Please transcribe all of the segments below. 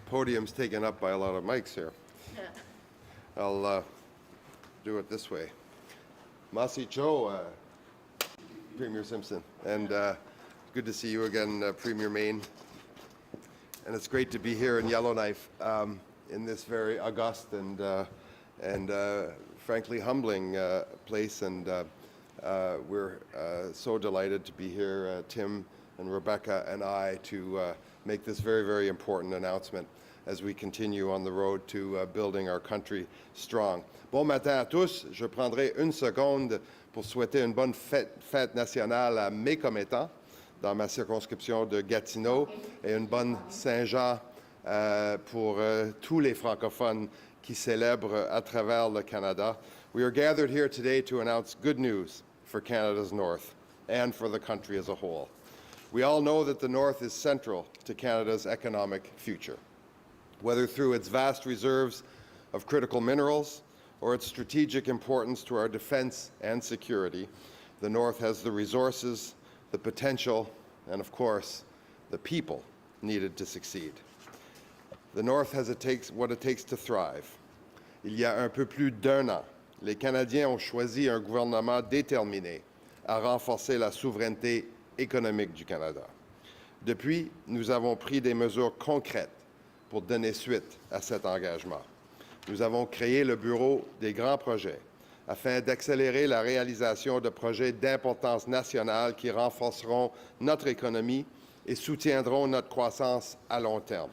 podium's taken up by a lot of mics here. I'll do it this way. Masi Cho, Premier Simpson, and good to see you again, Premier Main. And it's great to be here in Yellowknife in this very august and frankly humbling place. And we're so delighted to be here, Tim and Rebecca and I, to make this very, very important announcement as we continue on the road to building our country strong. Bon matin à tous. Je prendrai une seconde pour souhaiter une bonne fête nationale à mes commettants dans ma circonscription de Gatineau et une bonne Saint-Jean pour tous les francophones qui célèbrent à travers le Canada. We are gathered here today to announce good news for Canada's North and for the country as a whole. We all know that the North is central to Canada's economic future, whether through its vast reserves of critical minerals or its strategic importance to our defense and security. The North has the resources, the potential, and of course, the people needed to succeed. The North has what it takes to thrive. Il y a un peu plus d'1 an, les Canadiens ont choisi un gouvernement déterminé à renforcer la souveraineté économique du Canada. Depuis, nous avons pris des mesures concrètes pour donner suite à cet engagement. Nous avons créé le Bureau des grands projets afin d'accélérer la réalisation de projets d'importance nationale qui renforceront notre économie et soutiendront notre croissance à long terme.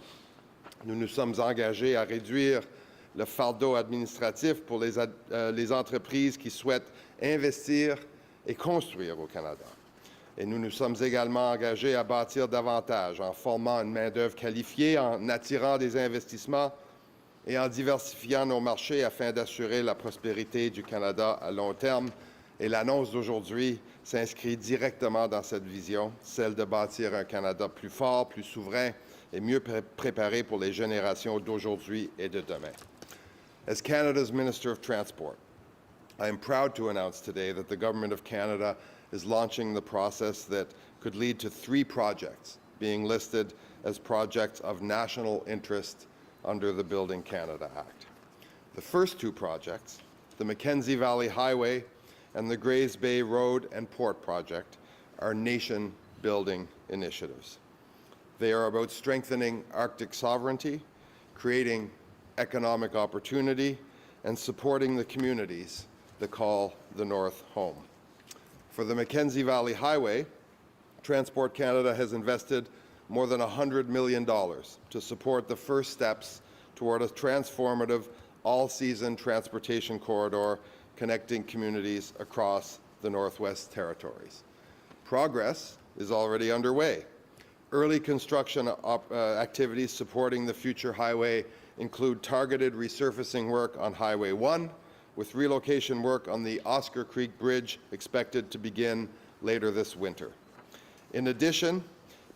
Nous nous sommes engagés à réduire le fardeau administratif pour les entreprises qui souhaitent investir et construire au Canada. Et nous nous sommes également engagés à bâtir davantage en formant une main-d'œuvre qualifiée, en attirant des investissements et en diversifiant nos marchés afin d'assurer la prospérité du Canada à long terme. Et l'annonce d'aujourd'hui s'inscrit directement dans cette vision, celle de bâtir un Canada plus fort, plus souverain et mieux préparé pour les générations d'aujourd'hui et de demain. As Canada's Minister of Transport, I am proud to announce today that the Government of Canada is launching the process that could lead to 3 projects being listed as projects of national interest under the Building Canada Act. The first 2 projects, the Mackenzie Valley Highway and the Grays Bay Road and Port Project, are nation-building initiatives. They are about strengthening Arctic sovereignty, creating economic opportunity, and supporting the communities that call the North home. For the Mackenzie Valley Highway, Transport Canada has invested more than $100 million to support the first steps toward a transformative all-season transportation corridor connecting communities across the Northwest Territories. Progress is already underway. Early construction activities supporting the future highway include targeted resurfacing work on Highway 1, with relocation work on the Oscar Creek Bridge expected to begin later this winter. In addition,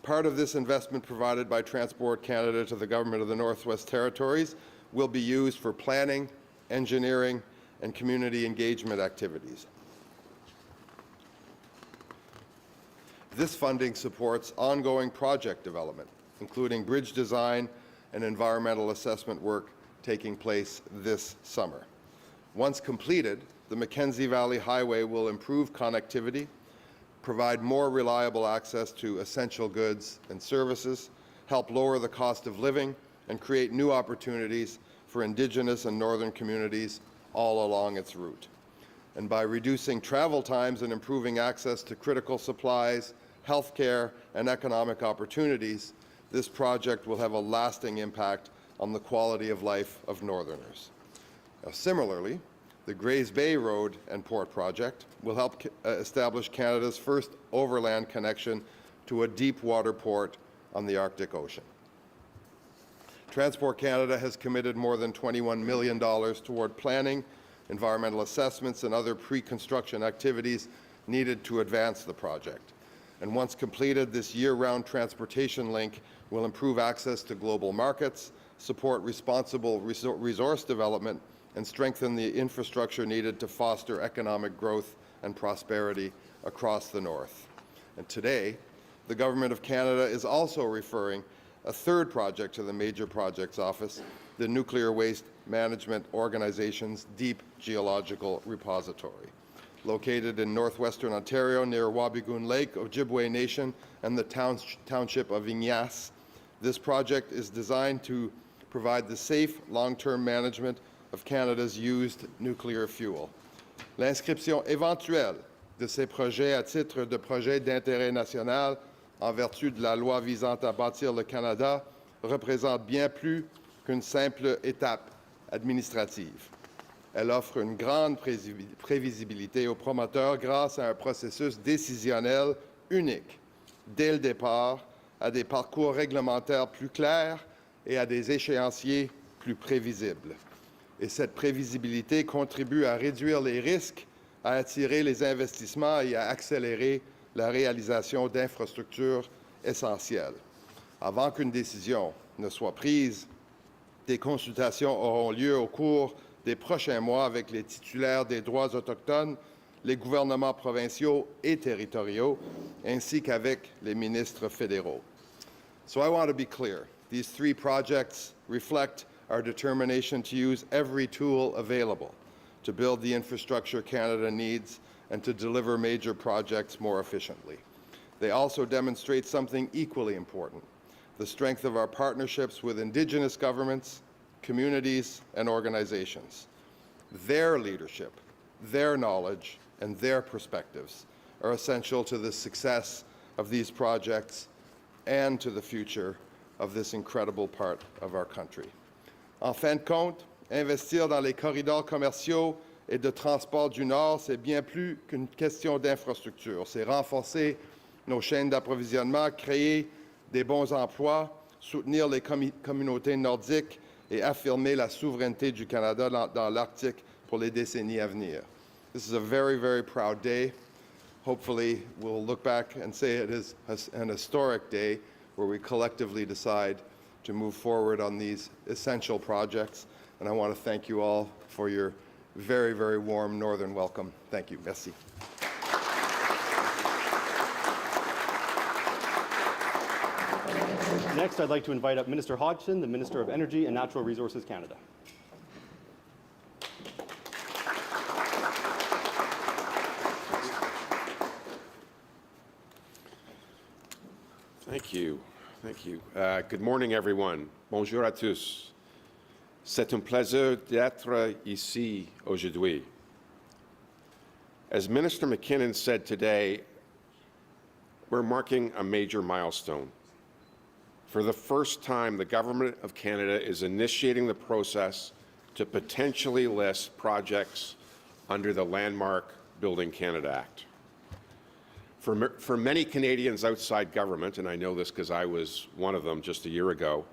part of this investment provided by Transport Canada to the Government of the Northwest Territories will be used for planning, engineering, and community engagement activities. This funding supports ongoing project development, including bridge design and environmental assessment work taking place this summer. Once completed, the Mackenzie Valley Highway will improve connectivity, provide more reliable access to essential goods and services, help lower the cost of living, and create new opportunities for Indigenous and Northern communities all along its route. And by reducing travel times and improving access to critical supplies, healthcare, and economic opportunities, this project will have a lasting impact on the quality of life of Northerners. Now, similarly, the Grays Bay Road and Port Project will help establish Canada's first overland connection to a deep water port on the Arctic Ocean. Transport Canada has committed more than $21 million toward planning, environmental assessments, and other pre-construction activities needed to advance the project. And once completed, this year-round transportation link will improve access to global markets, support responsible resource development, and strengthen the infrastructure needed to foster economic growth and prosperity across the North. And today, the Government of Canada is also referring a third project to the Major Projects Office, the Nuclear Waste Management Organization's Deep Geological Repository. Located in northwestern Ontario near Wabigoon Lake, Ojibwe Nation, and the township of Ignace, this project is designed to provide the safe, long-term management of Canada's used nuclear fuel. L'inscription éventuelle de ces projets à titre de projet d'intérêt national en vertu de la loi visant à bâtir le Canada représente bien plus qu'une simple étape administrative. Elle offre une grande prévisibilité aux promoteurs grâce à un processus décisionnel unique, dès le départ, à des parcours réglementaires plus clairs et à des échéanciers plus prévisibles. Et cette prévisibilité contribue à réduire les risques, à attirer les investissements et à accélérer la réalisation d'infrastructures essentielles. Avant qu'une décision ne soit prise, des consultations auront lieu au cours des prochains mois avec les titulaires des droits autochtones, les gouvernements provinciaux et territoriaux, ainsi qu'avec les ministres fédéraux. So I want to be clear. These three projects reflect our determination to use every tool available to build the infrastructure Canada needs and to deliver major projects more efficiently. They also demonstrate something equally important, the strength of our partnerships with Indigenous governments, communities, and organizations. Their leadership, their knowledge, and their perspectives are essential to the success of these projects and to the future of this incredible part of our country. En fin de compte, investir dans les corridors commerciaux et de transport du Nord, c'est bien plus qu'une question d'infrastructure. C'est renforcer nos chaînes d'approvisionnement, créer des bons emplois, soutenir les communautés nordiques et affirmer la souveraineté du Canada dans l'Arctique pour les décennies à venir. This is a very, very proud day. Hopefully, we'll look back and say it is an historic day where we collectively decide to move forward on these essential projects. And I want to thank you all for your very, very warm northern welcome. Thank you. Merci. Next, I'd like to invite up Minister Hodgson, the Minister of Energy and Natural Resources Canada. Thank you. Thank you. Good morning, everyone. Bonjour à tous. C'est un plaisir d'être ici aujourd'hui. As Minister McKinnon said today, we're marking a major milestone. For the first time, the Government of Canada is initiating the process to potentially list projects under the landmark Building Canada Act. For many Canadians outside government, and I know this because I was one of them just a year ago,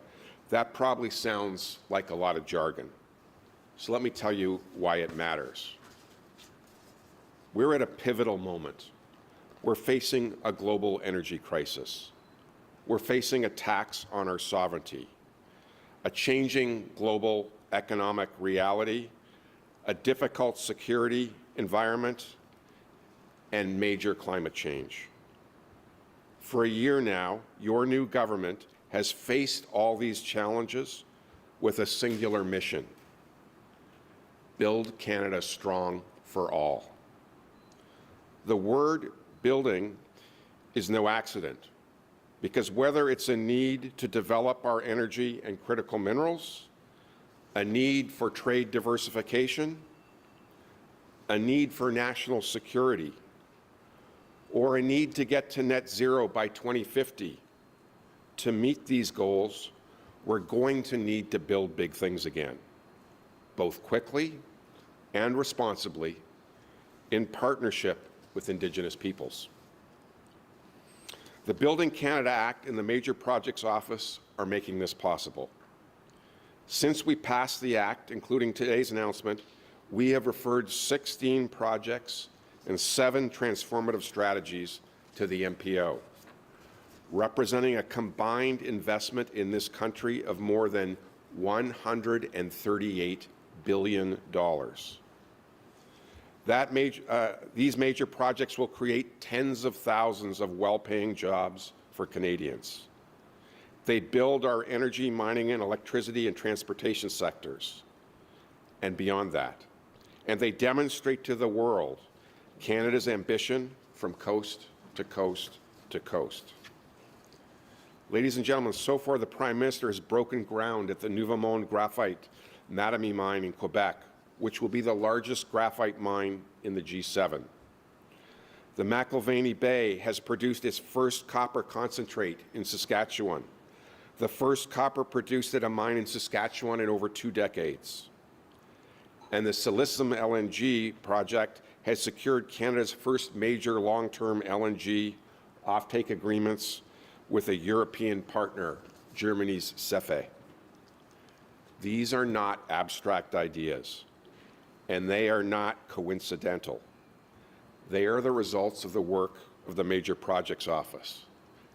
that probably sounds like a lot of jargon. So let me tell you why it matters. We're at a pivotal moment. We're facing a global energy crisis. We're facing attacks on our sovereignty, a changing global economic reality, a difficult security environment, and major climate change. For a year now, your new government has faced all these challenges with a singular mission: build Canada strong for all. The word building is no accident, because whether it's a need to develop our energy and critical minerals, a need for trade diversification, a need for national security, or a need to get to net zero by 2050, to meet these goals, we're going to need to build big things again, both quickly and responsibly, in partnership with Indigenous peoples. The Building Canada Act and the Major Projects Office are making this possible. Since we passed the Act, including today's announcement, we have referred 16 projects and 7 transformative strategies to the MPO, representing a combined investment in this country of more than $138 billion. These major projects will create tens of thousands of well-paying jobs for Canadians. They build our energy, mining, and electricity and transportation sectors, and beyond that. And they demonstrate to the world Canada's ambition from coast to coast to coast. Ladies and gentlemen, so far the Prime Minister has broken ground at the Nouveau Monde graphite Mattamy mine in Quebec, which will be the largest graphite mine in the G7. The McIlvany Bay has produced its first copper concentrate in Saskatchewan, the first copper produced at a mine in Saskatchewan in over 2 decades. And the Silesium LNG project has secured Canada's first major long-term LNG offtake agreements with a European partner, Germany's CFE. These are not abstract ideas, and they are not coincidental. They are the results of the work of the Major Projects Office.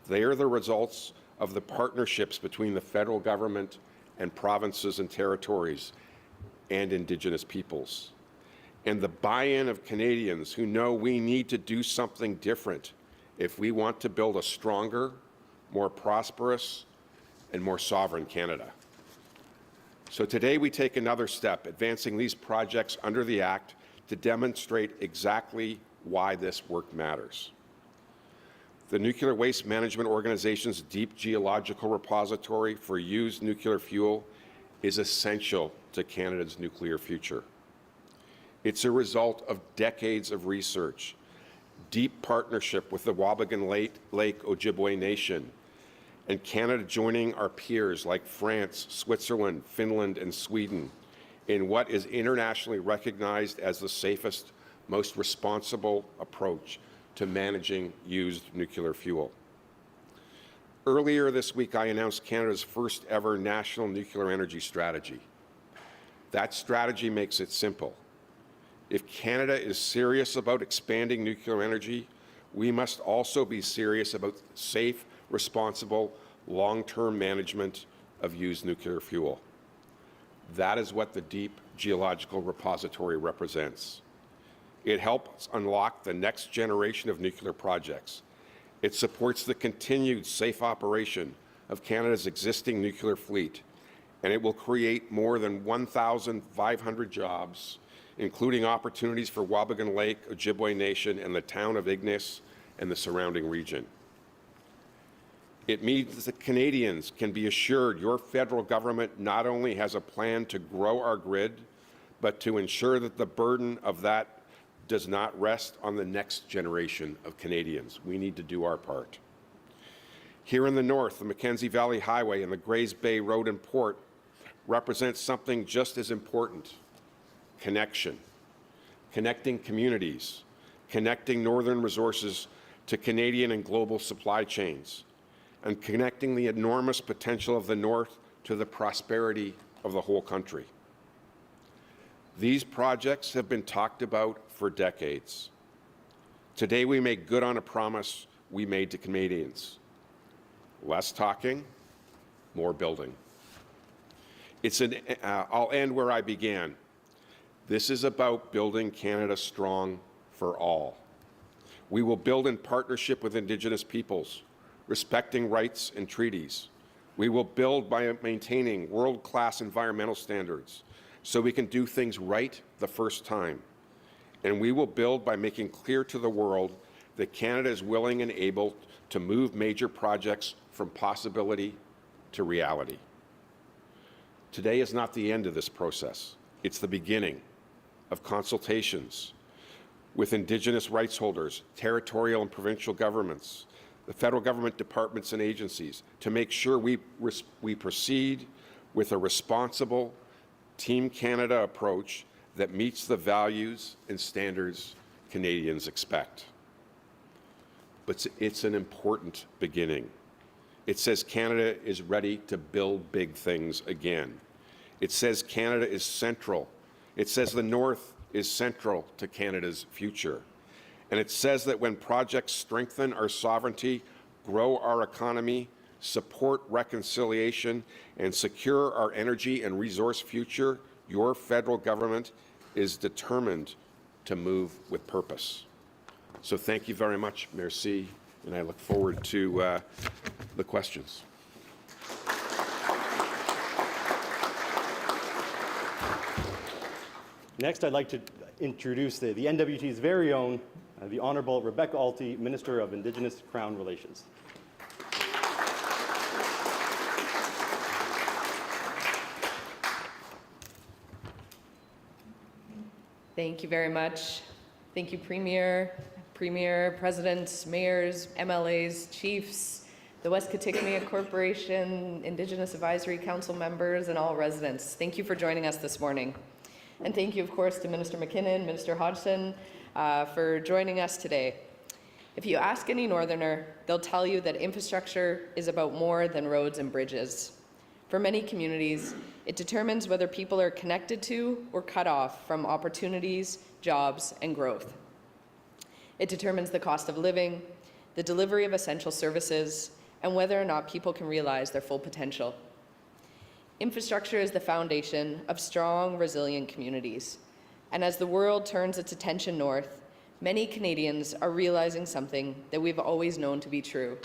They are the results of the partnerships between the federal government and provinces and territories and Indigenous peoples, and the buy-in of Canadians who know we need to do something different if we want to build a stronger, more prosperous, and more sovereign Canada. So today we take another step, advancing these projects under the Act to demonstrate exactly why this work matters. The Nuclear Waste Management Organization's deep geological repository for used nuclear fuel is essential to Canada's nuclear future. It's a result of decades of research, deep partnership with the Wabigan Lake Ojibwe Nation, and Canada joining our peers like France, Switzerland, Finland, and Sweden in what is internationally recognized as the safest, most responsible approach to managing used nuclear fuel. Earlier this week, I announced Canada's first ever national nuclear energy strategy. That strategy makes it simple. If Canada is serious about expanding nuclear energy, we must also be serious about safe, responsible, long-term management of used nuclear fuel. That is what the deep geological repository represents. It helps unlock the next generation of nuclear projects. It supports the continued safe operation of Canada's existing nuclear fleet, and it will create more than 1,500 jobs, including opportunities for Wabigan Lake, Ojibwe Nation, and the town of Ignis and the surrounding region. It means that Canadians can be assured your federal government not only has a plan to grow our grid, but to ensure that the burden of that does not rest on the next generation of Canadians. We need to do our part. Here in the north, the Mackenzie Valley Highway and the Grays Bay Road and Port represent something just as important: connection. Connecting communities, connecting northern resources to Canadian and global supply chains, and connecting the enormous potential of the north to the prosperity of the whole country. These projects have been talked about for decades. Today we make good on a promise we made to Canadians. Less talking, more building. I'll end where I began. This is about building Canada strong for all. We will build in partnership with Indigenous peoples, respecting rights and treaties. We will build by maintaining world-class environmental standards so we can do things right the first time. And we will build by making clear to the world that Canada is willing and able to move major projects from possibility to reality. Today is not the end of this process. It's the beginning of consultations with Indigenous rights holders, territorial and provincial governments, the federal government departments and agencies, to make sure we proceed with a responsible Team Canada approach that meets the values and standards Canadians expect. But it's an important beginning. It says Canada is ready to build big things again. It says Canada is central. It says the North is central to Canada's future. And it says that when projects strengthen our sovereignty, grow our economy, support reconciliation, and secure our energy and resource future, your federal government is determined to move with purpose. So thank you very much, merci, and I look forward to the questions. Next, I'd like to introduce the NWT's very own, the Honourable Rebecca Alty, Minister of Indigenous Crown Relations. Thank you very much. Thank you, Premier, Presidents, Mayors, MLAs, Chiefs, the West Kitikmeot Corporation, Indigenous Advisory Council members, and all residents. Thank you for joining us this morning. And thank you, of course, to Minister McKinnon, Minister Hodgson, for joining us today. If you ask any Northerner, they'll tell you that infrastructure is about more than roads and bridges. For many communities, it determines whether people are connected to or cut off from opportunities, jobs, and growth. It determines the cost of living, the delivery of essential services, and whether or not people can realize their full potential. Infrastructure is the foundation of strong, resilient communities. And as the world turns its attention north, many Canadians are realizing something that we've always known to be true,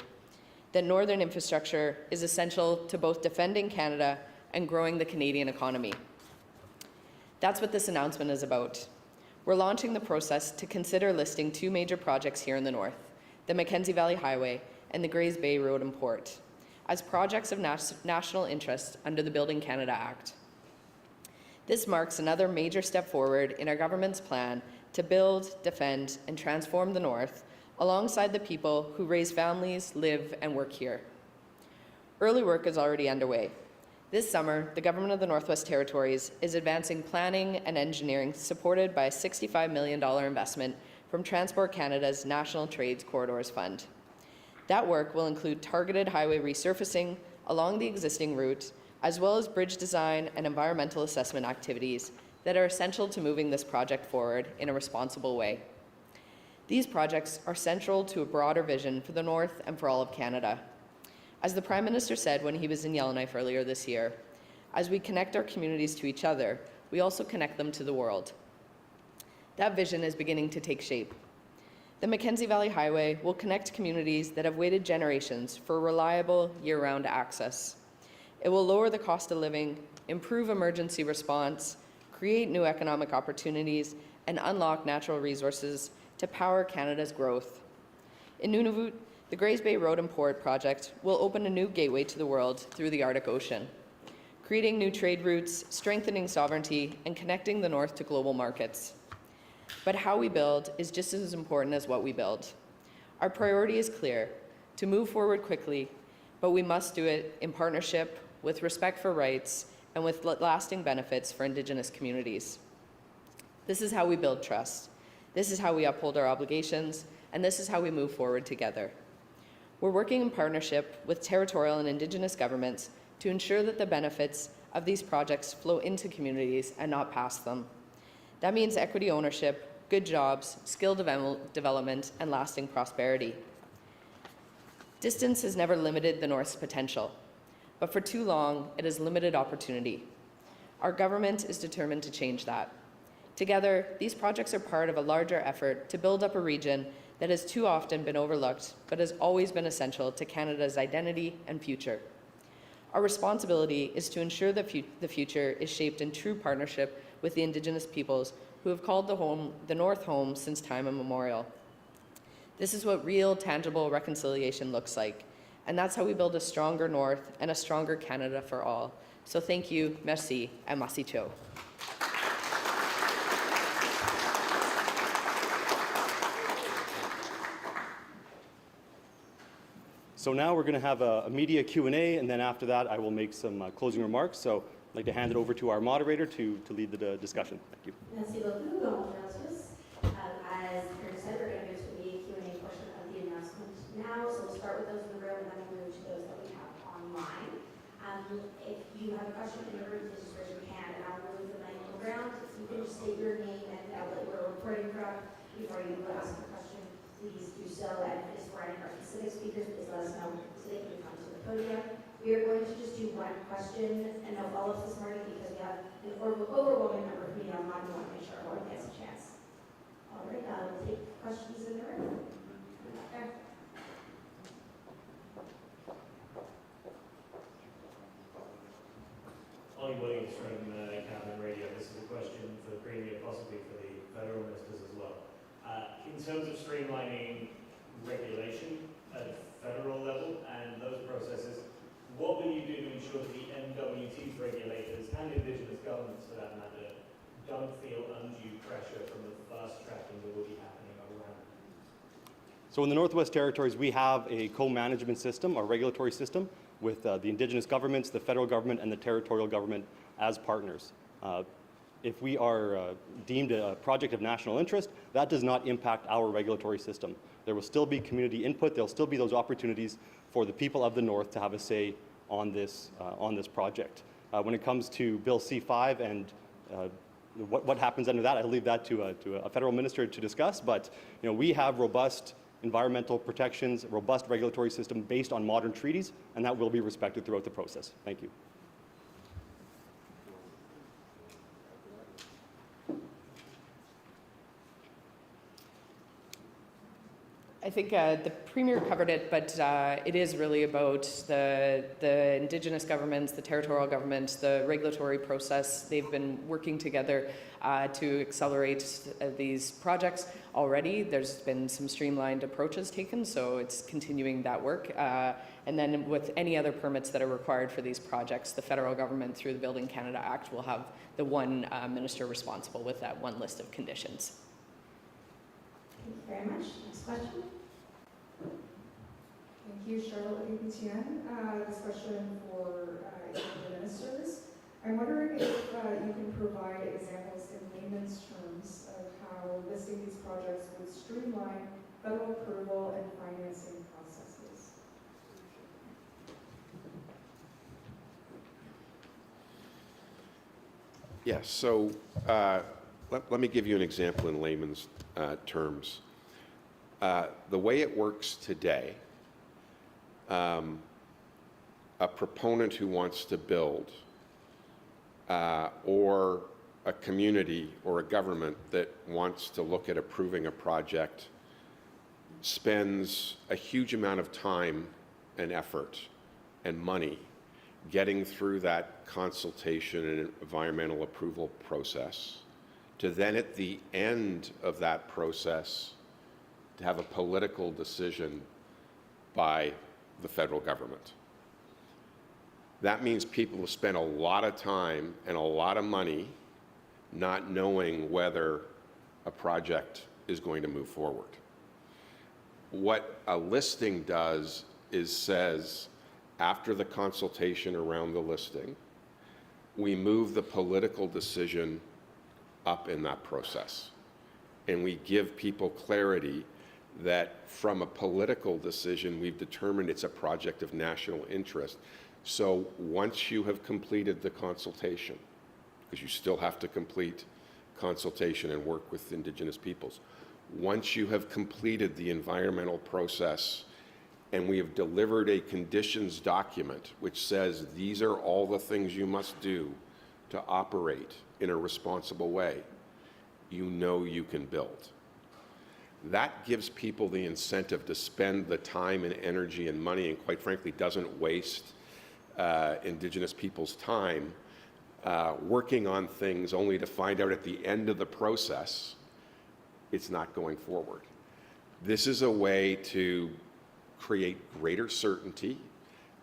that northern infrastructure is essential to both defending Canada and growing the Canadian economy. That's what this announcement is about. We're launching the process to consider listing two major projects here in the north, the Mackenzie Valley Highway and the Grays Bay Road and Port, as projects of national interest under the Building Canada Act. This marks another major step forward in our government's plan to build, defend, and transform the north alongside the people who raise families, live, and work here. Early work is already underway. This summer, the Government of the Northwest Territories is advancing planning and engineering supported by a $65 million investment from Transport Canada's National Trades Corridors Fund. That work will include targeted highway resurfacing along the existing route, as well as bridge design and environmental assessment activities that are essential to moving this project forward in a responsible way. These projects are central to a broader vision for the North and for all of Canada. As the Prime Minister said when he was in Yellowknife earlier this year, as we connect our communities to each other, we also connect them to the world. That vision is beginning to take shape. The Mackenzie Valley Highway will connect communities that have waited generations for reliable, year-round access. It will lower the cost of living, improve emergency response, create new economic opportunities, and unlock natural resources to power Canada's growth. In Nunavut, the Grays Bay Road and Port project will open a new gateway to the world through the Arctic Ocean, creating new trade routes, strengthening sovereignty, and connecting the North to global markets. But how we build is just as important as what we build. Our priority is clear, to move forward quickly, but we must do it in partnership, with respect for rights, and with lasting benefits for Indigenous communities. This is how we build trust. This is how we uphold our obligations, and this is how we move forward together. We're working in partnership with territorial and Indigenous governments to ensure that the benefits of these projects flow into communities and not past them. That means equity ownership, good jobs, skill development, and lasting prosperity. Distance has never limited the North's potential, but for too long, it has limited opportunity. Our government is determined to change that. Together, these projects are part of a larger effort to build up a region that has too often been overlooked, but has always been essential to Canada's identity and future. Our responsibility is to ensure that the future is shaped in true partnership with the Indigenous peoples who have called the North home since time immemorial. This is what real, tangible reconciliation looks like, and that's how we build a stronger North and a stronger Canada for all. So thank you, merci, and masicho. So now we're going to have a media Q&A, and then after that, I will make some closing remarks. So I'd like to hand it over to our moderator to lead the discussion. Thank you. Merci beaucoup, announcements. As Karen said, we're going to go to the media Q&A portion of the announcement now. So we'll start with those in the room, and then we'll move to those that we have online. If you have a question in the room, please just raise your hand, and I'll move the mic around. If you can just state your name and outlet you're reporting from before you ask a question, please do so. And if it's for any of our specific speakers, please let us know so they can come to the podium. We are going to just do one question and no follow-ups this morning because we have an overwhelming number of people online. We want to make sure everyone gets a chance. All right, we'll take questions in the room. There. Ollie Williams from Cabinet Radio. This is a question for the Premier, streamlining regulation at a federal level and those processes. What will you do to ensure that the MWT's regulators and Indigenous governments, for that matter, don't feel undue pressure from the fast tracking that will be happening around? So in the Northwest Territories, we have a co-management system, a regulatory system, with the Indigenous governments, the federal government, and the territorial government as partners. If we are deemed a project of national interest, that does not impact our regulatory system. There will still be community input. There will still be those opportunities for the people of the North to have a say on this project. When it comes to Bill C-5 and what happens under that, I leave that to a federal minister to discuss. But we have robust environmental protections, robust regulatory system based on modern treaties, and that will be respected throughout the process. Thank you. I think the Premier covered it, but it is really about the Indigenous governments, the territorial governments, the regulatory process. They've been working together to accelerate these projects already. There's been some streamlined approaches taken, so it's continuing that work. And then with any other permits that are required for these projects, the federal government, through the Building Canada Act, will have the one minister responsible with that one list of conditions. Thank you very much. Next question. Thank you, Charlotte Etienne. This question for each of the ministers. I'm wondering if you can provide examples in layman's terms of how listing these projects would streamline federal approval and financing processes. Yes, so let me give you an example in layman's terms. The way it works today, a proponent who wants to build or a community or a government that wants to look at approving a project spends a huge amount of time and effort and money getting through that consultation and environmental approval process to then at the end of that process to have a political decision by the federal government. That means people have spent a lot of time and a lot of money not knowing whether a project is going to move forward. What a listing does is says, after the consultation around the listing, we move the political decision up in that process. And we give people clarity that from a political decision, we've determined it's a project of national interest. So once you have completed the consultation, because you still have to complete consultation and work with Indigenous peoples, once you have completed the environmental process and we have delivered a conditions document which says these are all the things you must do to operate in a responsible way, you know you can build. That gives people the incentive to spend the time and energy and money, and quite frankly doesn't waste Indigenous people's time working on things only to find out at the end of the process it's not going forward. This is a way to create greater certainty,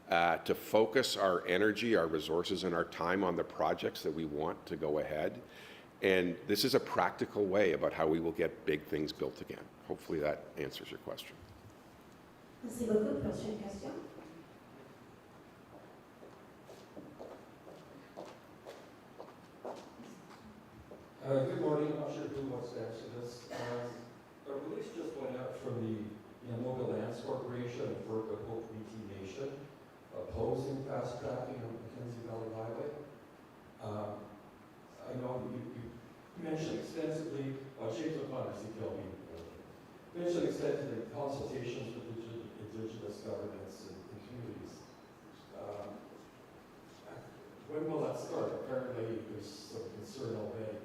to focus our energy, our resources, and our time on the projects that we want to go ahead. And this is a practical way about how we will get big things built again. Hopefully that answers your question. Merci beaucoup. Prochaine question. Good morning. I'm not sure who wants to answer this. A release just went out from the Mobile Lands Corporation and for the Hope BT Nation opposing fast tracking of Mackenzie Valley Highway. I know you mentioned extensively, James O'Connor, CTLB, mentioned extensively consultations with Indigenous governments and communities. When will that start? Apparently there's some concern already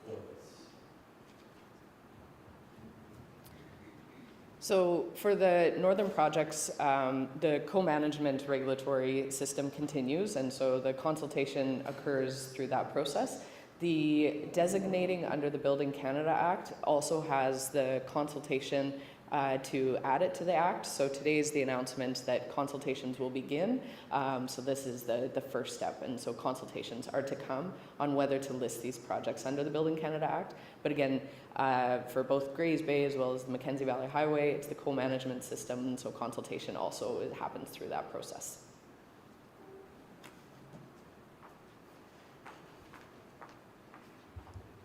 for this. So for the northern projects, the co-management regulatory system continues, and so the consultation occurs through that process. The designating under the Building Canada Act also has the consultation to add it to the Act. So today is the announcement that consultations will begin. So this is the first step. And so consultations are to come on whether to list these projects under the Building Canada Act. But again, for both Grays Bay as well as the Mackenzie Valley Highway, it's the co-management system. And so consultation also happens through that process.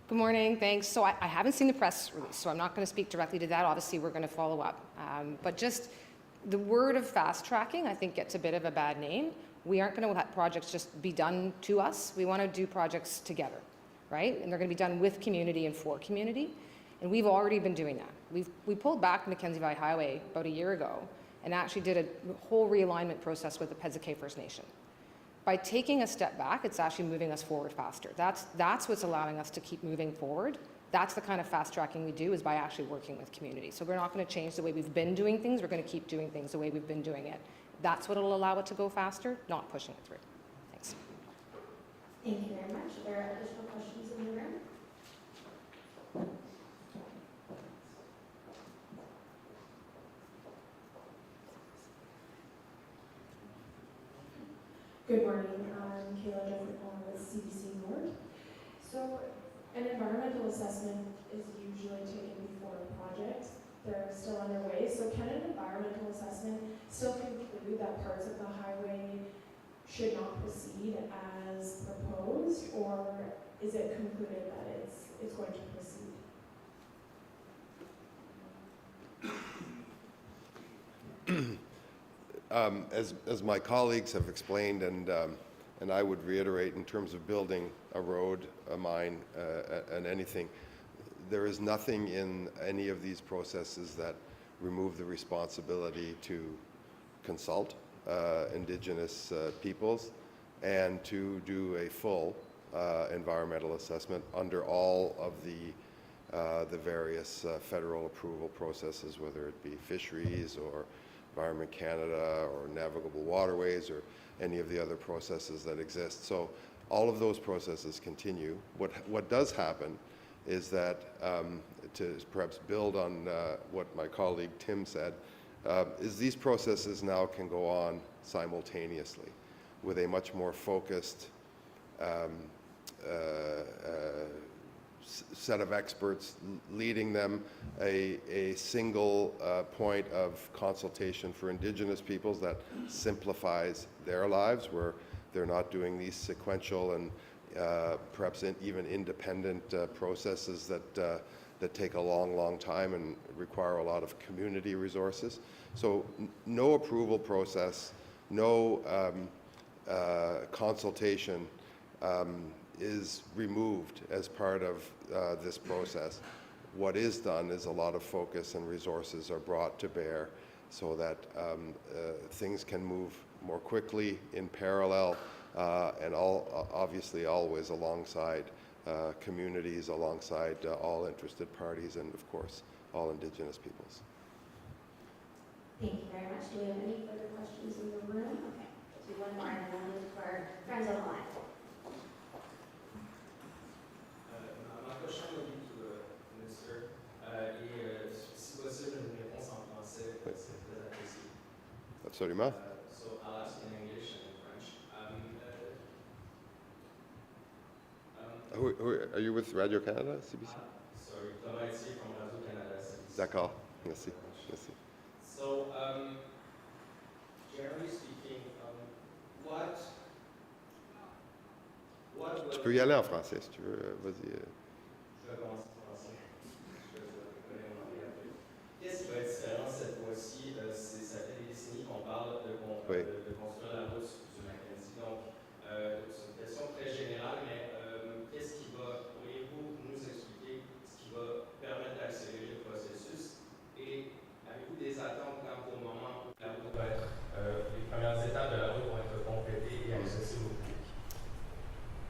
Good morning, thanks. So I haven't seen the press release, so I'm not going to speak directly to that. Obviously, we're going to follow up. But just the word of fast tracking, I think, gets a bit of a bad name. We aren't going to let projects just be done to us. We want to do projects together, right? And they're going to be done with community and for community. And we've already been doing that. We pulled back Mackenzie Valley Highway about a year ago and actually did a whole realignment process with the Pedzicay First Nation. By taking a step back, it's actually moving us forward faster. That's what's allowing us to keep moving forward. That's the kind of fast tracking we do, is by actually working with community. So we're not going to change the way we've been doing things. We're going to keep doing things the way we've been doing it. That's what will allow it to go faster, not pushing it through. Thanks. Thank you very much. Are there additional questions in the room? Good morning, I'm Geological with CBC News. So an environmental assessment is usually taken before a project. They're still underway. So can an environmental assessment still conclude that parts of the highway should not proceed as proposed, or is it concluded that it's going to proceed? As my colleagues have explained, and I would reiterate, in terms of building a road, a mine, and anything, there is nothing in any of these processes that remove the responsibility to consult Indigenous peoples and to do a full environmental assessment under all of the various federal approval processes, whether it be fisheries or Environment Canada or navigable waterways or any of the other processes that exist. So all of those processes continue. What does happen is that, to perhaps build on what my colleague Tim said, is these processes now can go on simultaneously with a much more focused set of experts leading them, a single point of consultation for Indigenous peoples that simplifies their lives, where they're not doing these sequential and perhaps even independent processes that take a long time and require a lot of community resources. So no approval process, no consultation is removed as part of this process. What is done is a lot of focus and resources are brought to bear so that things can move more quickly in parallel and obviously always alongside communities, alongside all interested parties, and of course all Indigenous peoples. Thank you very much. Do we have any further questions in the room? Okay, let's do one more and then we'll move to our friends on the line. Ma question va to the minister. Et si possible, une réponse en français, c'est très apprécié. Absolument. So I'll ask in English and in French. Are you with Radio Canada, CBC? Sorry, Thomas ici from Radio Canada. CBC. D'accord, merci. Merci. So, generally speaking, Tu peux y aller en français si tu veux, vas-y. Je vais commencer en français. Je vais mon anglais un peu. Qu'est-ce qui va être différent cette fois-ci? Ça fait des décennies qu'on parle de construire la route du Mackenzie. Donc, c'est une question très générale, mais pourriez-vous nous expliquer ce qui va permettre d'accélérer le processus? Et avez-vous des attentes quant au moment où la route va être, les premières étapes de la route vont être complétées et accessibles au public?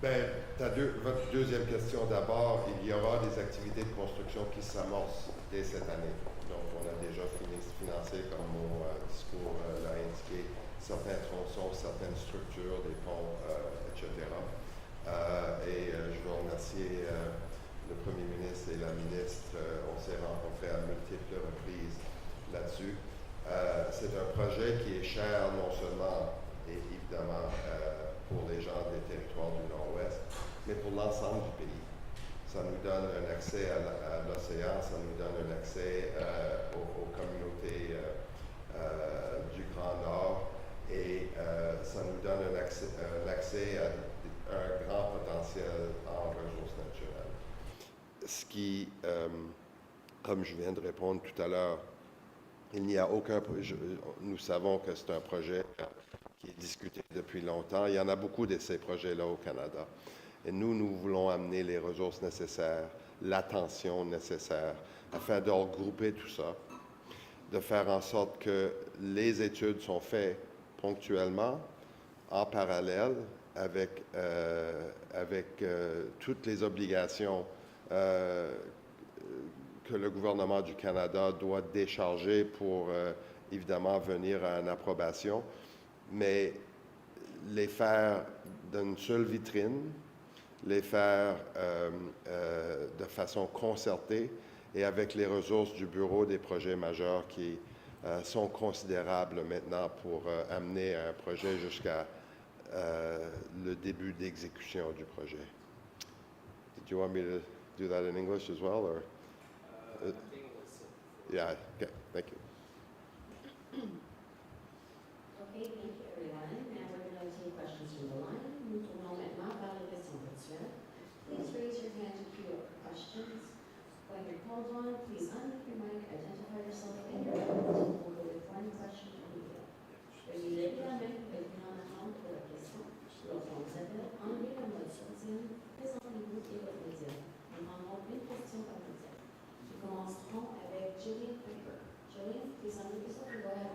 Ben, votre deuxième question d'abord, il y aura des activités de construction qui s'amorcent dès cette année. Donc, on a déjà financé, comme mon discours l'a indiqué, certains tronçons, certaines structures, des ponts, etc. Je veux remercier le Premier ministre et la ministre. On s'est rencontrés à multiples reprises là-dessus. C'est un projet qui est cher non seulement et évidemment pour les gens des territoires du Nord-Ouest, mais pour l'ensemble du pays. Ça nous donne un accès à l'océan, ça nous donne un accès aux communautés du Grand Nord et ça nous donne un accès à un grand potentiel en ressources naturelles. Ce qui, comme je viens de répondre tout à l'heure, il n'y a aucun projet. Nous savons que c'est un projet qui est discuté depuis longtemps. Il y en a beaucoup de ces projets-là au Canada. Et nous voulons amener les ressources nécessaires, l'attention nécessaire, afin de regrouper tout ça, de faire en sorte que les études sont faites ponctuellement, en parallèle, avec toutes les obligations que le gouvernement du Canada doit décharger pour, évidemment, venir à une approbation, mais les faire d'une seule vitrine, les faire de façon concertée et avec les ressources du Bureau des projets majeurs qui sont considérables maintenant pour amener un projet jusqu'à le début d'exécution du projet. Did you want me to do that in English as well, or? Yeah, okay, thank you. Okay, thank you everyone. Now we're going to take questions from the line. Nous tournons maintenant vers les questions virtuelles. Please raise your hand to queue up for questions. When you're called on, please unmute your mic, identify yourself and your entity. We'll go with one question per media. Veuillez lever la main et venir en attente pour la question. Lorsqu'on vous appelle, enlevez la mode sortie, présentez-vous et votre média. Nous prendrons une question par média. Nous commencerons avec Jillian Piper. Jillian, please unmute yourself and go ahead.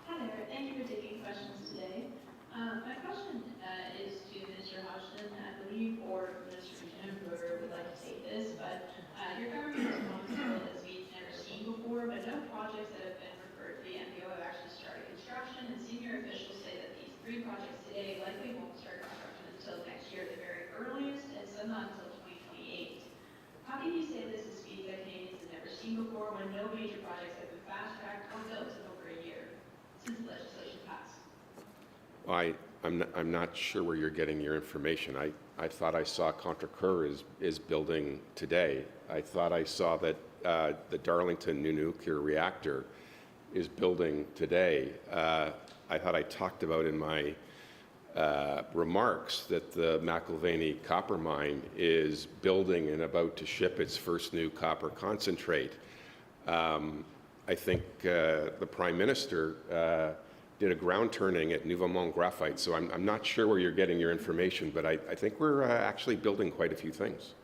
Hi there. Thank you for taking questions today. My question is to Mr. Hodgson, I believe, or Mr. McKinnon, whoever would like to take this, but your government is responsible as we've never seen before, but no projects that have been referred to the MPO have actually started construction, and senior officials say that these 3 projects today likely won't start construction until next year at the very earliest, and some not until 2028. How can you say this is speed that Canadians have never seen before when no major projects have been fast-tracked or built in over a year since the legislation passed? I'm not sure where you're getting your information. I thought I saw Contrecoeur is building today. I thought I saw that the Darlington new nuclear reactor is building today. I thought I talked about in my remarks that the McIlvany copper mine is building and about to ship its first new copper concentrate. I think the Prime Minister did a ground turning at Nouveau-Mont Graphite, so I'm not sure where you're getting your information, but I think we're actually building quite a few things.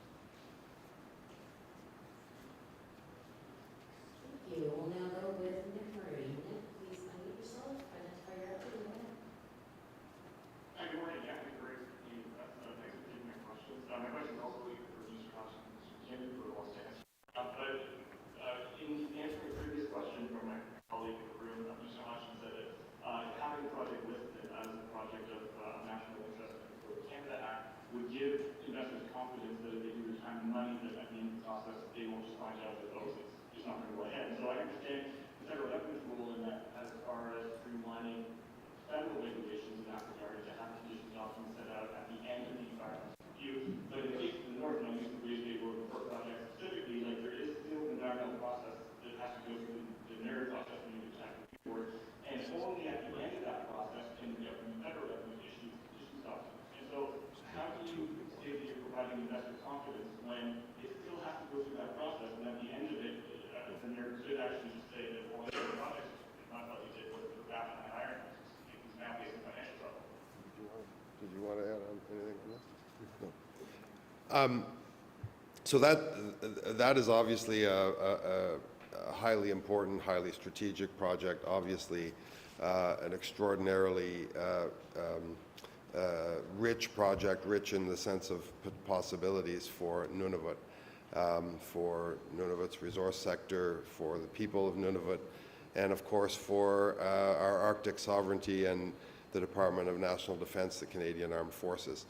Thank you. We'll now go with Nick Murray. Nick, please unmute yourself, identify your outfit, and go ahead. Hi, good morning. Yeah, thanks for taking my questions. My question is also for Mr. Hodgson and Mr. McKinnon for the last answer. But in answering a previous question from my colleague in the room, Mr. Hodgson said that having a project listed as a project of national interest for the Canada Act would give investors confidence that if they do return money, that at the end of the process, they won't just find out that, oh, it's not going to go ahead. And so I understand the federal government's role in that as far as streamlining federal regulations in that regard to have conditions documents set out at the end of the environmental review. But in the case of the North, and I'm using the Bridge for project specifically, like there is still an environmental process that has to go through the narrow process we need to tackle before. And only at the end of that process can the federal government issue documents. And so how do you say that you're providing investor confidence when it still has to go through that process, and at the end of it, the narrative should actually just say that all the other projects is not what you did with the back and iron, it's now facing financial trouble. Did you want to add on anything on that? No. So that is obviously a highly important, highly strategic project, obviously an extraordinarily rich project, rich in the sense of possibilities for Nunavut, for Nunavut's resource sector, for the people of Nunavut, and of course for our Arctic sovereignty and the Department of National Defence, the Canadian Armed Forces.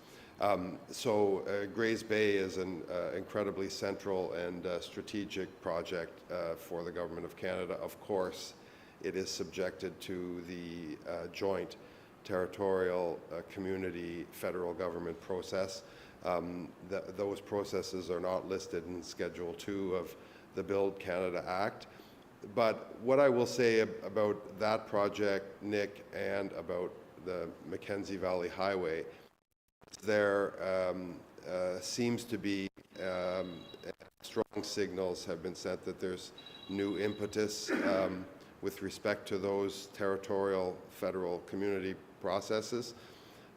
Grays Bay is an incredibly central and strategic project for the Government of Canada. Of course, it is subjected to the joint territorial community federal government process. Those processes are not listed in Schedule 2 of the Build Canada Act. But what I will say about that project, Nick, and about the Mackenzie Valley Highway, there seems to be strong signals have been sent that there's new impetus with respect to those territorial federal community processes,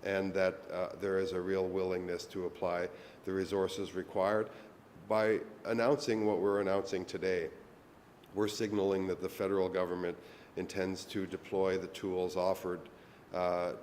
and that there is a real willingness to apply the resources required. By announcing what we're announcing today, we're signaling that the federal government intends to deploy the tools offered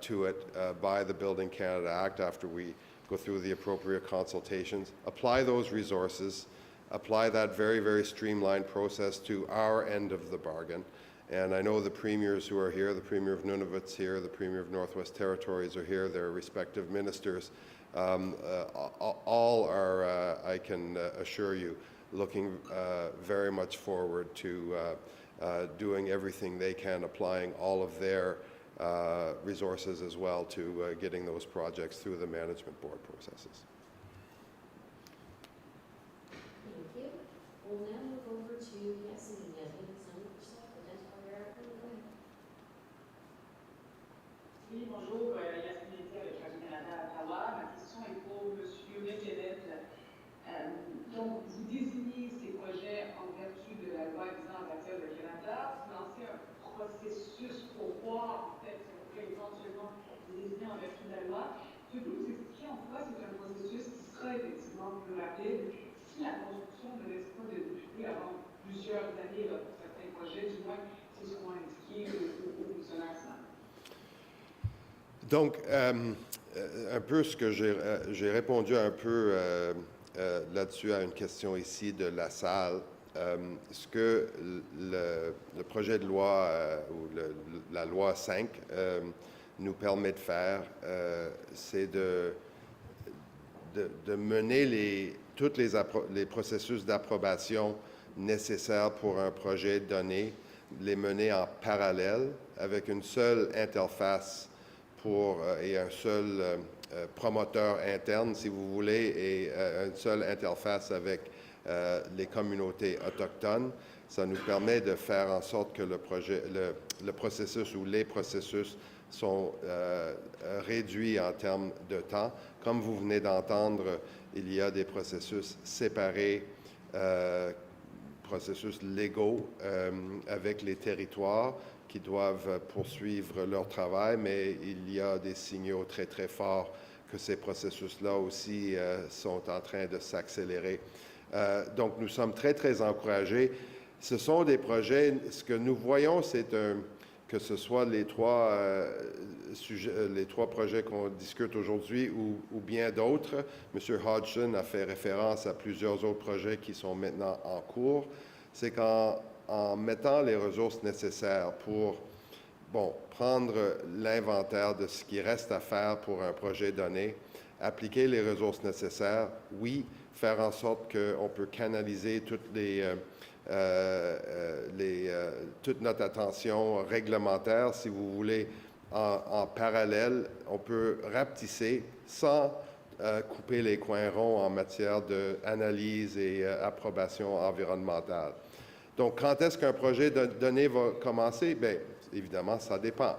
to it by the Building Canada Act after we go through the appropriate consultations, apply those resources, apply that very, very streamlined process to our end of the bargain. And I know the premiers who are here, the Premier of Nunavut's here, the Premier of Northwest Territories are here, their respective ministers, all are, I can assure you, looking very much forward to doing everything they can, applying all of their resources as well to getting those projects through the management board processes. Thank you. We'll now move over to Yasmin. Yasmin, unmute yourself, identify your applicant, go ahead. Oui, bonjour, Yasmin avec Radio-Canada à Ottawa. Ma question est pour M. Leguelet. Donc, vous désignez ces projets en vertu de la loi visant à bâtir le Canada. Vous lancez un processus pour voir, peut-être, si on pourrait éventuellement désigner en vertu de la loi. Pouvez-vous nous expliquer en quoi c'est un processus qui sera effectivement plus rapide si la construction ne laisse pas de débuter avant plusieurs années là, pour certains projets, du moins, c'est ce qu'ont indiqué aux fonctionnaires? Donc, un peu ce que j'ai répondu un peu là-dessus à une question ici de la salle. Ce que le projet de loi ou la loi 5 nous permet de faire, c'est de mener tous les processus d'approbation nécessaires pour un projet donné, les mener en parallèle avec une seule interface et un seul promoteur interne, si vous voulez, et une seule interface avec les communautés autochtones. Ça nous permet de faire en sorte que le processus ou les processus sont réduits en termes de temps. Comme vous venez d'entendre, il y a des processus séparés, processus légaux avec les territoires qui doivent poursuivre leur travail, mais il y a des signaux très, très forts que ces processus-là aussi sont en train de s'accélérer. Donc, nous sommes très, très encouragés. Ce sont des projets, ce que nous voyons, c'est que ce soit les trois projets qu'on discute aujourd'hui ou bien d'autres. M. Hodgson a fait référence à plusieurs autres projets qui sont maintenant en cours. C'est qu'en mettant les ressources nécessaires pour prendre l'inventaire de ce qui reste à faire pour un projet donné, appliquer les ressources nécessaires, oui, faire en sorte qu'on peut canaliser toute notre attention réglementaire, si vous voulez, en parallèle. On peut rapetisser sans couper les coins ronds en matière d'analyse et approbation environnementale. Donc, quand est-ce qu'un projet donné va commencer? Bien, évidemment, ça dépend.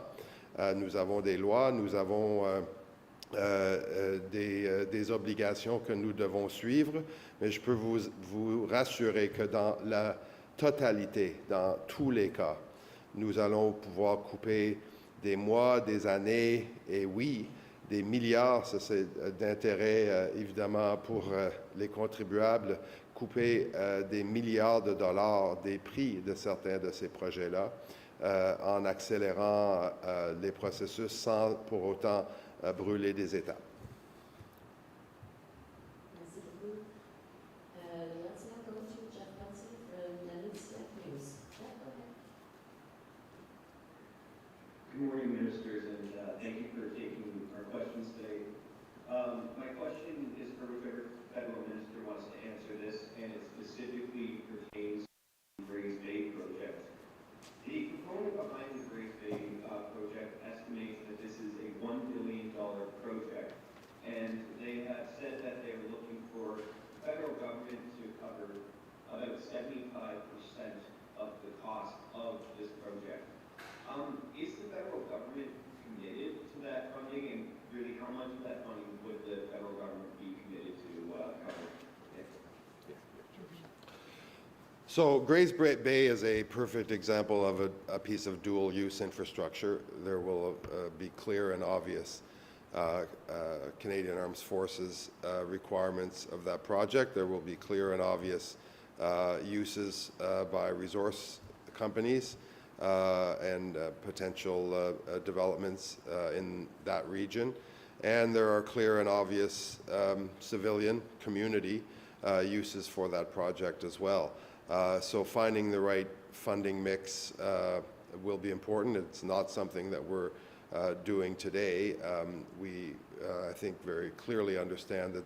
Nous avons des lois, nous avons des obligations que nous devons suivre, mais je peux vous rassurer que dans la totalité, dans tous les cas, nous allons pouvoir couper des mois, des années, et oui, des milliards, ça c'est d'intérêt évidemment pour les contribuables, couper des milliards de dollars des prix de certains de ces projets-là en accélérant les processus sans pour autant brûler des étapes. Merci beaucoup. Let's now go to Jeff Kelsey from CBC News. Jeff, go ahead. Thank you for taking our questions today. My question is for whichever federal minister wants to answer this, and it specifically pertains to the Grays Bay project. The proponent behind the Grays Bay project estimates that this is a $1 billion project, and they have said that they are looking for the federal government to cover about 75% of the cost of this project. Is the federal government committed to that funding, and really how much of that funding would the federal government be committed to cover? So Grays Bay is a perfect example of a piece of dual-use infrastructure. There will be clear and obvious Canadian Armed Forces requirements of that project. There will be clear and obvious uses by resource companies and potential developments in that region. And there are clear and obvious civilian community uses for that project as well. So finding the right funding mix will be important. It's not something that we're doing today. We, I think, very clearly understand that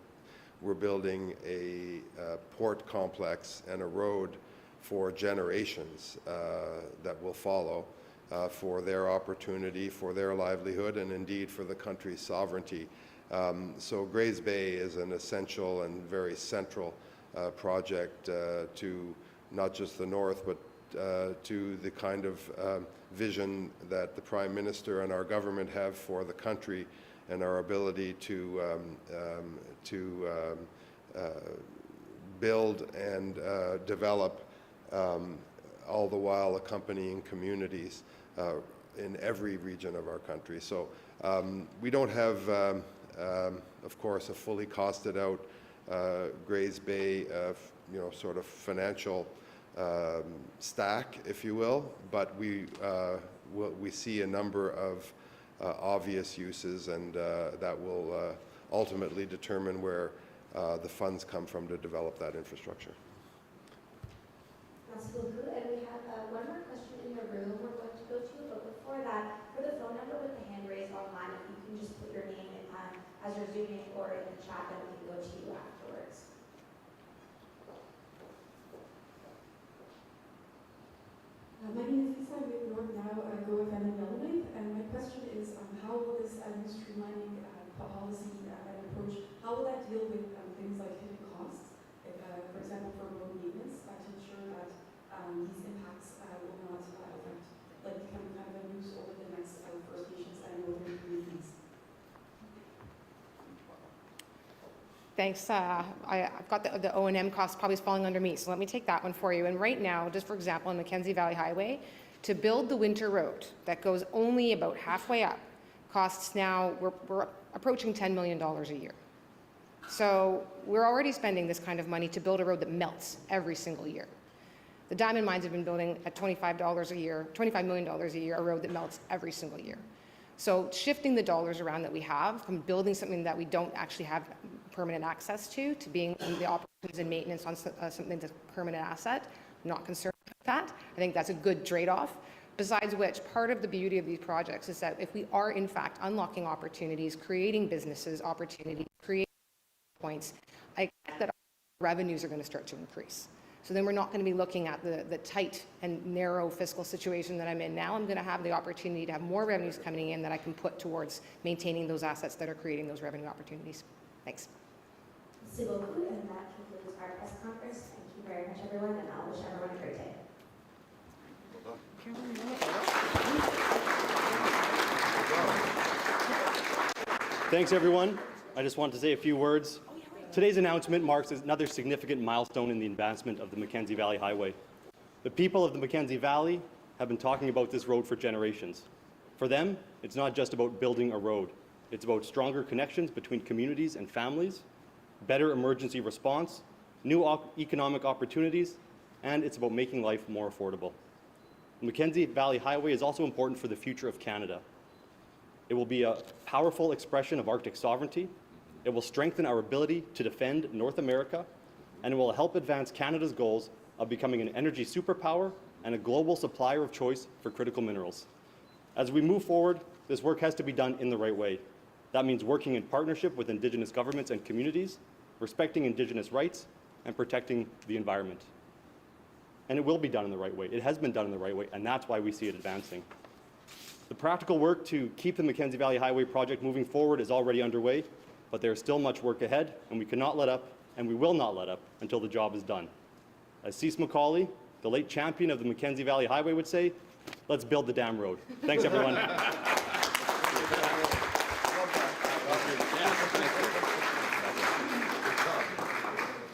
we're building a port complex and a road for generations that will follow for their opportunity, for their livelihood, and indeed for the country's sovereignty. So Grays Bay is an essential and very central project to not just the North, but to the kind of vision that the Prime Minister and our government have for the country and our ability to build and develop, all the while accompanying communities in every region of our country. So we don't have, of course, a fully costed out Grays Bay, sort of financial stack, if you will, but we see a number of obvious uses, and that will ultimately determine where the funds come from to develop that infrastructure. Merci beaucoup. And we have one more question in the room we're going to go to, but before that, for the phone number with the hand raised online, if you can just put your name in, as you're zooming or in the chat, then we can go to you afterwards. My name is Lisa. I'm with North Now, Go FM in Yellowknife, and my question is, how will this new streamlining policy and approach, how will that deal with things like hidden costs, if, for example, for road maintenance, to ensure that these impacts will not affect, become kind of a noose over the next First Nations and northern communities? Thanks. I've got the O&M costs probably falling under me, so let me take that one for you. And right now, just for example, on Mackenzie Valley Highway, to build the winter road that goes only about halfway up, costs now, we're approaching $10 million a year. So we're already spending this kind of money to build a road that melts every single year. The diamond mines have been building at $25 million a year, a road that melts every single year. So shifting the dollars around that we have from building something that we don't actually have permanent access to being the operations and maintenance on something that's a permanent asset, I'm not concerned with that. I think that's a good trade-off. Besides which, part of the beauty of these projects is that if we are in fact unlocking opportunities, creating businesses, opportunities, creating points, I get that our revenues are going to start to increase. So then we're not going to be looking at the tight and narrow fiscal situation that I'm in now. I'm going to have the opportunity to have more revenues coming in that I can put towards maintaining those assets that are creating those revenue opportunities. Thanks. Merci beaucoup, and that concludes our press conference. Thank you very much, everyone, and I'll wish everyone a great day. Thanks, everyone. I just want to say a few words. Today's announcement marks another significant milestone in the advancement of the Mackenzie Valley Highway. The people of the Mackenzie Valley have been talking about this road for generations. For them, it's not just about building a road. It's about stronger connections between communities and families, better emergency response, new economic opportunities, and it's about making life more affordable. The Mackenzie Valley Highway is also important for the future of Canada. It will be a powerful expression of Arctic sovereignty. It will strengthen our ability to defend North America, and it will help advance Canada's goals of becoming an energy superpower and a global supplier of choice for critical minerals. As we move forward, this work has to be done in the right way. That means working in partnership with Indigenous governments and communities, respecting Indigenous rights, and protecting the environment. And it will be done in the right way. It has been done in the right way, and that's why we see it advancing. The practical work to keep the Mackenzie Valley Highway project moving forward is already underway, but there is still much work ahead, and we cannot let up, and we will not let up until the job is done. As Cease McCauley, the late champion of the Mackenzie Valley Highway, would say, let's build the damn road. Thanks, everyone.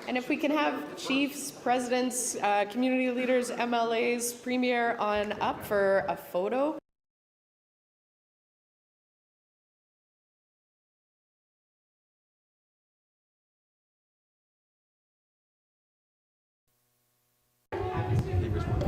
And if we can have chiefs, presidents, community leaders, MLAs, Premier on up for a photo.